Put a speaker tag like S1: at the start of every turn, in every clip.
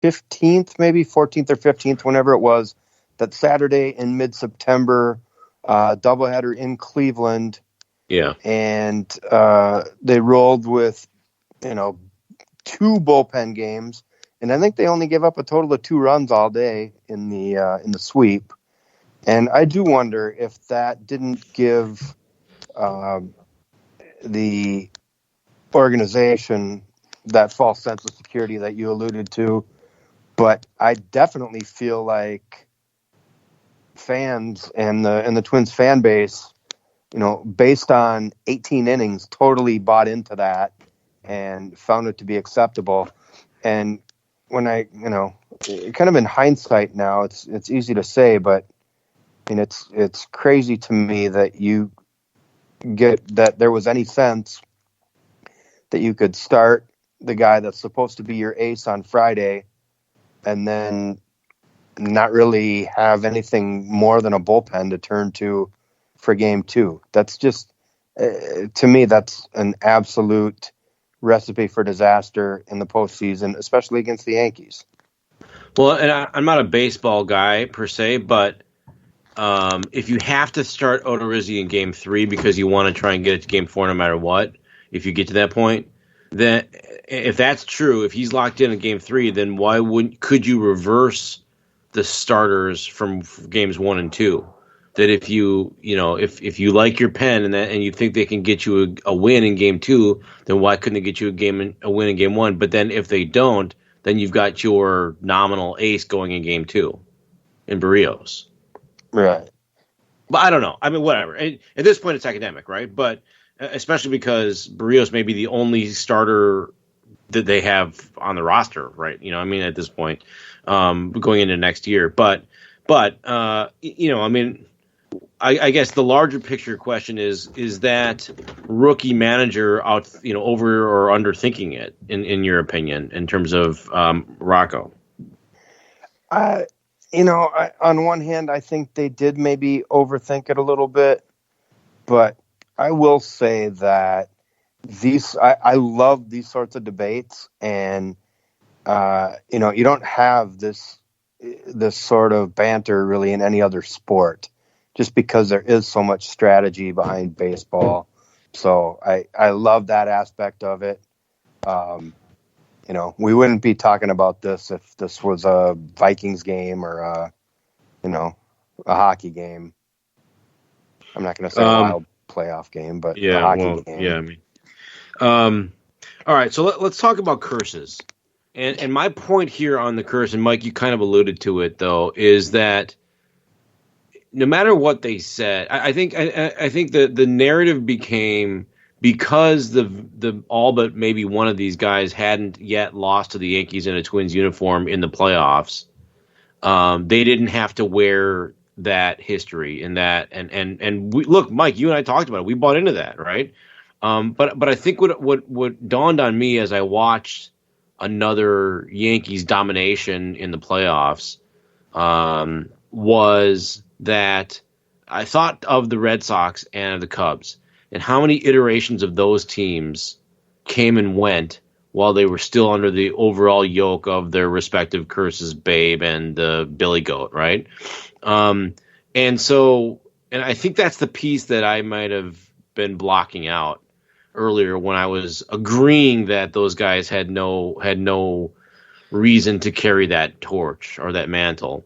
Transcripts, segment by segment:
S1: 15th, maybe 14th or 15th, whenever it was, that Saturday in mid-September, doubleheader in Cleveland.
S2: Yeah.
S1: And they rolled with, 2 bullpen games. And I think they only gave up a total of 2 runs all day in the sweep. And I do wonder if that didn't give the organization that false sense of security that you alluded to. But I definitely feel like fans and the Twins fan base, based on 18 innings, totally bought into that and found it to be acceptable. And when kind of in hindsight now, it's easy to say, but it's crazy to me that you get that there was any sense that you could start the guy that's supposed to be your ace on Friday and then not really have anything more than a bullpen to turn to for game 2. That's just, to me, that's an absolute recipe for disaster in the postseason, especially against the Yankees.
S2: Well, and I'm not a baseball guy per se, but if you have to start Odorizzi in game 3 because you want to try and get it to game 4 no matter what, if you get to that point, then if that's true, if he's locked in game 3, then could you reverse the starters from games 1 and 2? That if if you like your pen and you think they can get you a win in game 2, then why couldn't they get you a win in game 1? But then if they don't, then you've got your nominal ace going in game 2 in Barrios.
S1: Right.
S2: But I don't know. I mean, whatever. At this point, it's academic, right? But especially because Barrios may be the only starter that they have on the roster, right? At this point, going into next year. But I guess the larger picture question is that rookie manager out, over or underthinking it, in your opinion, in terms of Rocco?
S1: On one hand, I think they did maybe overthink it a little bit, but I will say that I love these sorts of debates, and you don't have this sort of banter really in any other sport, just because there is so much strategy behind baseball. So I love that aspect of it. We wouldn't be talking about this if this was a Vikings game or a hockey game. I'm not going to say a wild playoff game, but a hockey game.
S2: Yeah, I mean, all right. So let's talk about curses. And my point here on the curse, and Mike, you kind of alluded to it though, is that no matter what they said, I think the narrative became, because the all but maybe one of these guys hadn't yet lost to the Yankees in a Twins uniform in the playoffs, they didn't have to wear that history and that and we, look, Mike, you and I talked about it. We bought into that, right? But I think what dawned on me as I watched another Yankees domination in the playoffs was that I thought of the Red Sox and the Cubs, and how many iterations of those teams came and went while they were still under the overall yoke of their respective curses, Babe and Billy Goat, right? And I think that's the piece that I might have been blocking out earlier when I was agreeing that those guys had no reason to carry that torch or that mantle.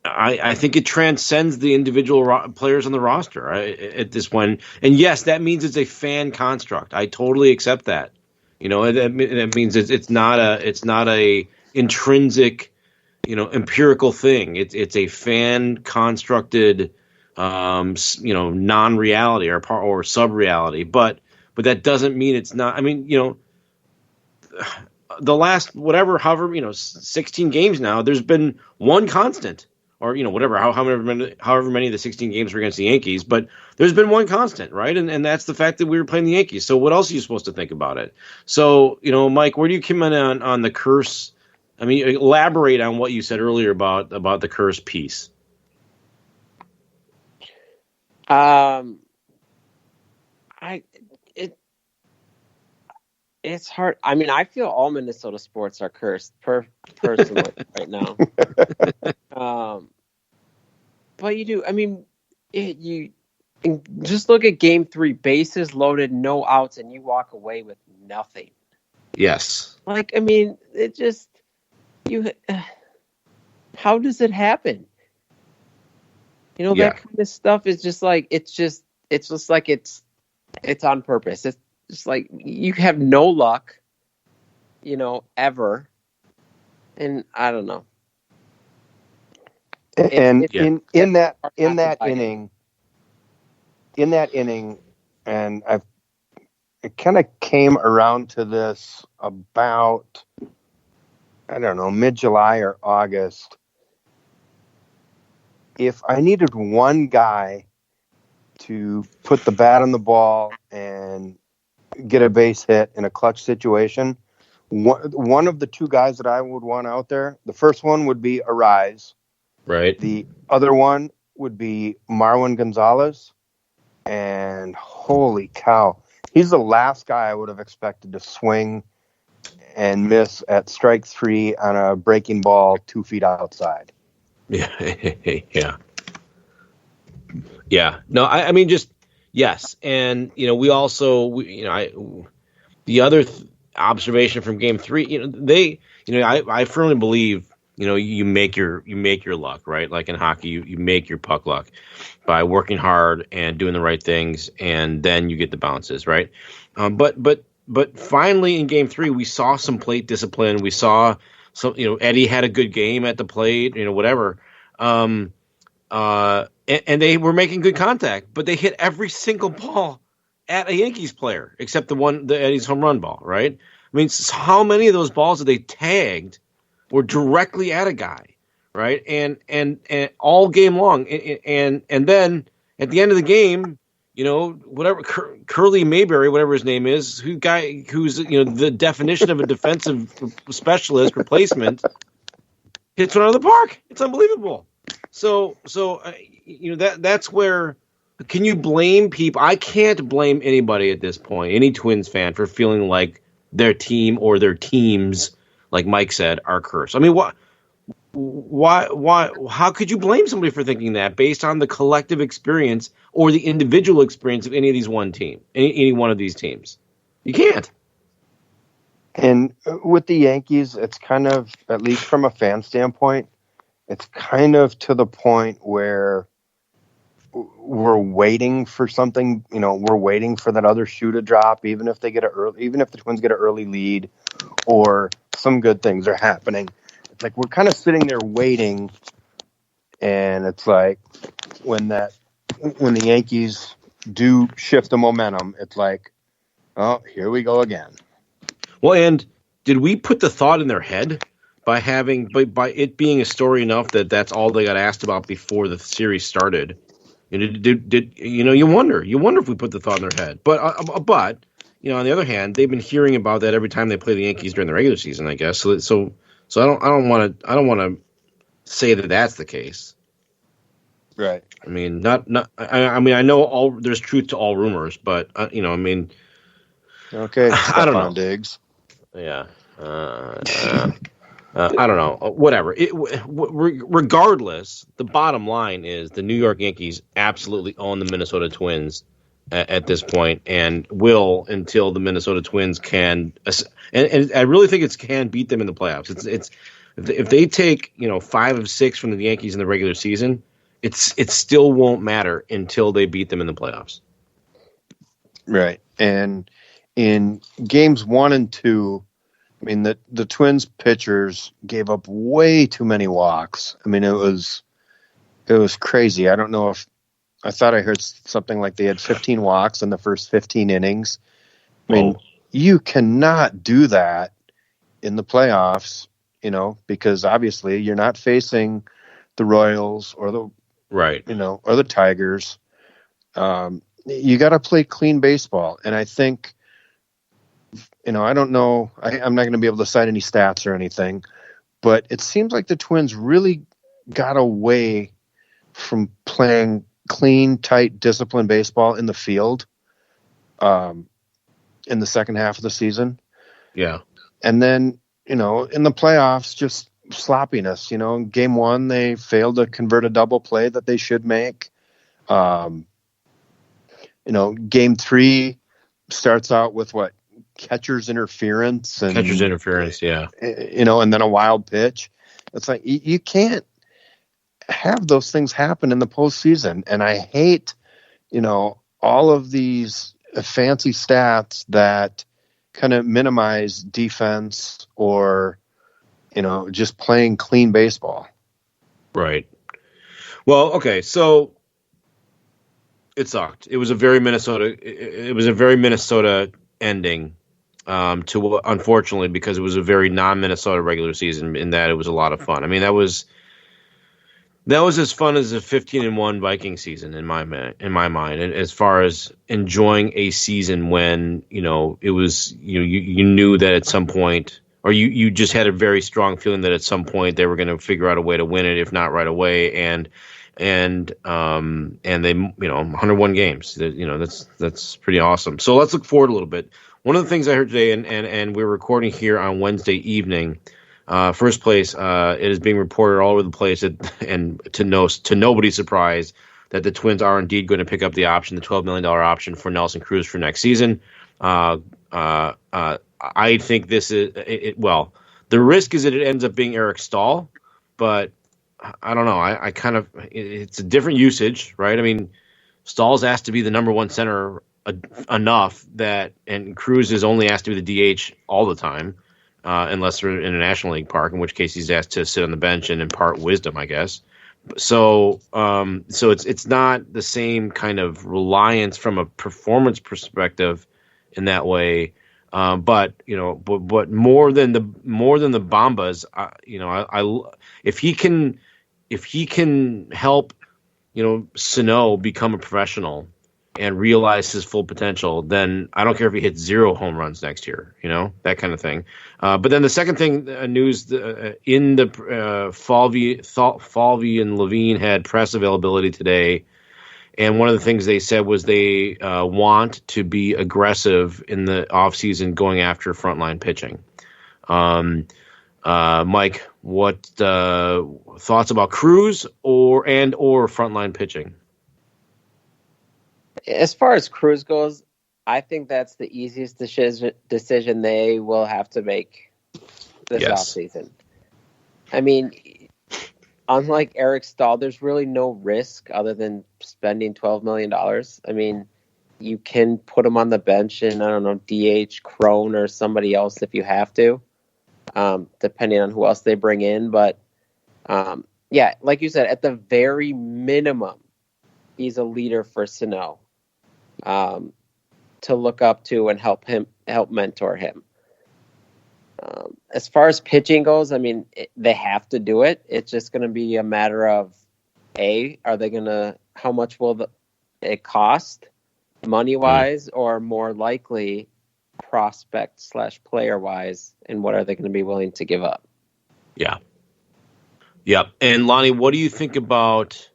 S2: I think it transcends the individual players on the roster at this point. And yes, that means it's a fan construct. I totally accept that. That means it's not a intrinsic, empirical thing. It's a fan constructed, non-reality or sub-reality. But that doesn't mean it's not. I mean, the last however 16 games now, there's been one constant. Or however many of the 16 games were against the Yankees, but there's been one constant, right? And that's the fact that we were playing the Yankees. So what else are you supposed to think about it? So Mike, where do you come in on the curse? I mean, elaborate on what you said earlier about the curse piece.
S3: It It's hard. I mean, I feel all Minnesota sports are cursed personally right now. But you do. I mean, you just look at Game 3, bases loaded, no outs, and you walk away with nothing.
S2: Yes.
S3: Like, I mean, it just how does it happen? You know, that kind of stuff is just like it's just like it's on purpose. It's just like you have no luck, you know, ever. And I don't know.
S1: And in that inning, and it kind of came around to this about, I don't know, mid-July or August. If I needed one guy to put the bat on the ball and get a base hit in a clutch situation, one of the two guys that I would want out there, the first one would be Arise.
S2: Right.
S1: The other one would be Marwin Gonzalez. And holy cow, he's the last guy I would have expected to swing and miss at strike 3 on a breaking ball 2 feet outside.
S2: Yeah. Yeah. No, I mean, just, yes. And, you know, we also, the other observation from Game 3, I firmly believe, you know, you make your luck, right? Like in hockey, you make your puck luck by working hard and doing the right things, and then you get the bounces, right? But finally in Game 3, we saw some plate discipline. We saw some, you know, Eddie had a good game at the plate, you know, whatever. And they were making good contact, but they hit every single ball at a Yankees player except the Eddie's home run ball, right? I mean, how many of those balls that they tagged were directly at a guy, right? And all game long, and then at the end of the game, you know, whatever Curly Mayberry, whatever his name is, who's you know the definition of a defensive specialist replacement, hits one out of the park. It's unbelievable. So you know that's where. Can you blame people? I can't blame anybody at this point, any Twins fan, for feeling like their team or their teams, like Mike said, are cursed. I mean, why, how could you blame somebody for thinking that based on the collective experience or the individual experience of any of these any one of these teams? You can't.
S1: And with the Yankees, it's kind of, at least from a fan standpoint, it's kind of to the point where we're waiting for something, you know, we're waiting for that other shoe to drop, even if the Twins get an early lead or some good things are happening. It's like we're kind of sitting there waiting, and it's like when the Yankees do shift the momentum, it's like, oh, here we go again.
S2: Well, and did we put the thought in their head by it being a story enough that that's all they got asked about before the series started? Did you know? You wonder if we put the thought in their head. But you know, on the other hand, they've been hearing about that every time they play the Yankees during the regular season, I guess. So I don't want to say that that's the case.
S1: Right.
S2: I mean, I mean, I know there's truth to all rumors, but you know, I mean,
S1: okay,
S2: I don't know.
S1: Diggs.
S2: Yeah. I don't know. Whatever. Regardless, the bottom line is the New York Yankees absolutely own the Minnesota Twins at this point, and will until the Minnesota Twins can. And I really think can beat them in the playoffs. It's if they take 5 of 6 from the Yankees in the regular season, it still won't matter until they beat them in the playoffs.
S1: Right. And in games 1 and 2. I mean, the Twins pitchers gave up way too many walks. I mean, it was crazy. I don't know I thought I heard something like they had 15 walks in the first 15 innings. I mean, you cannot do that in the playoffs, you know, because obviously you're not facing the Royals or the or the Tigers. You got to play clean baseball, and I think. I don't know. I'm not going to be able to cite any stats or anything, but it seems like the Twins really got away from playing clean, tight, disciplined baseball in the field in the second half of the season.
S2: Yeah.
S1: And then, in the playoffs, just sloppiness. Game 1, they failed to convert a double play that they should make. Game 3 starts out with catcher's interference and
S2: yeah.
S1: And then a wild pitch. It's like you can't have those things happen in the postseason. And I hate, all of these fancy stats that kind of minimize defense or, just playing clean baseball.
S2: Right. Well, okay, so it sucked. It was a very Minnesota ending. Unfortunately, because it was a very non-Minnesota regular season in that it was a lot of fun. I mean, that was as fun as a 15-1 Viking season in my mind. And as far as enjoying a season when it was you knew that at some point, or you just had a very strong feeling that at some point they were going to figure out a way to win it, if not right away, and they 101 games. That's pretty awesome. So let's look forward a little bit. One of the things I heard today, and we're recording here on Wednesday evening. First place, it is being reported all over the place, and to nobody's surprise, that the Twins are indeed going to pick up the $12 million option for Nelson Cruz for next season. I think this is well. The risk is that it ends up being Eric Stahl, but I don't know. I kind of it's a different usage, right? I mean, Stahl's asked to be the number one center enough that, and Cruz is only asked to be the DH all the time. Unless they're in a National League park, in which case he's asked to sit on the bench and impart wisdom, I guess. So it's not the same kind of reliance from a performance perspective in that way. But more than the Bombas, if he can help, Sano become a professional and realize his full potential, then I don't care if he hits 0 home runs next year, that kind of thing. But then the second thing, news in the Falvey and Levine had press availability today, and one of the things they said was they want to be aggressive in the offseason going after frontline pitching. Mike, what thoughts about Cruz or frontline pitching?
S3: As far as Cruz goes, I think that's the easiest decision they will have to make this offseason. I mean, unlike Eric Stahl, there's really no risk other than spending $12 million. I mean, you can put him on the bench and, I don't know, DH Crone or somebody else if you have to, depending on who else they bring in. But, like you said, at the very minimum, he's a leader for Sano. To look up to and help mentor him. As far as pitching goes, I mean, they have to do it. It's just going to be a matter of, how much will it cost money-wise, or more likely prospect/player-wise, and what are they going to be willing to give up?
S2: Yeah. And Lonnie, what do you think about...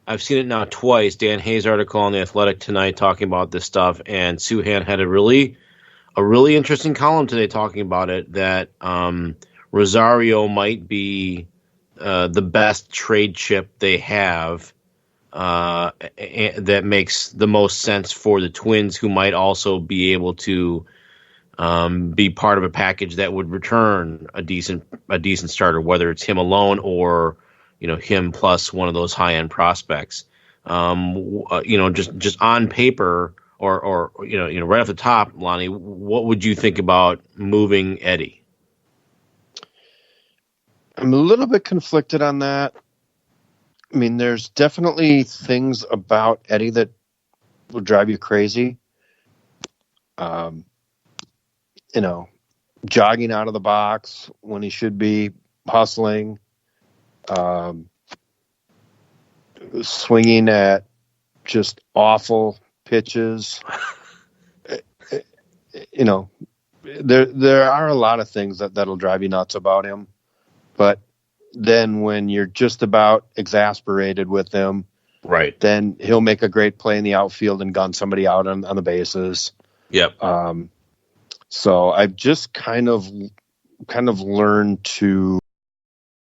S2: I've seen it now twice. Dan Hayes' article on The Athletic tonight talking about this stuff, and Suhan had a really interesting column today talking about it, that Rosario might be the best trade chip they have that makes the most sense for the Twins, who might also be able to be part of a package that would return a decent starter, whether it's him alone or him plus one of those high-end prospects. Just on paper, or right off the top, Lonnie, what would you think about moving Eddie?
S1: I'm a little bit conflicted on that. I mean, there's definitely things about Eddie that will drive you crazy. Jogging out of the box when he should be hustling. Swinging at just awful pitches. There are a lot of things that'll drive you nuts about him. But then when you're just about exasperated with him,
S2: right,
S1: then he'll make a great play in the outfield and gun somebody out on the bases.
S2: Yep.
S4: So I've just kind of learned to